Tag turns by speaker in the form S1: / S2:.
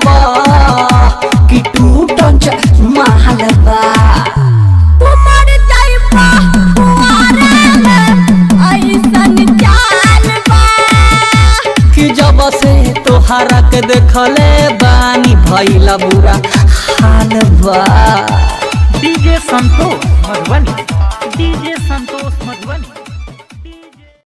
S1: बा कि टूटन महलबा
S2: तुम्हारे जाइबा कुआरे में ऐसन चाल बा
S1: कि जब से तोहरा के देखले बानी भइला बुरा हाल बा।
S3: DJ Santosh Madhubani, DJ Santosh Madhubani.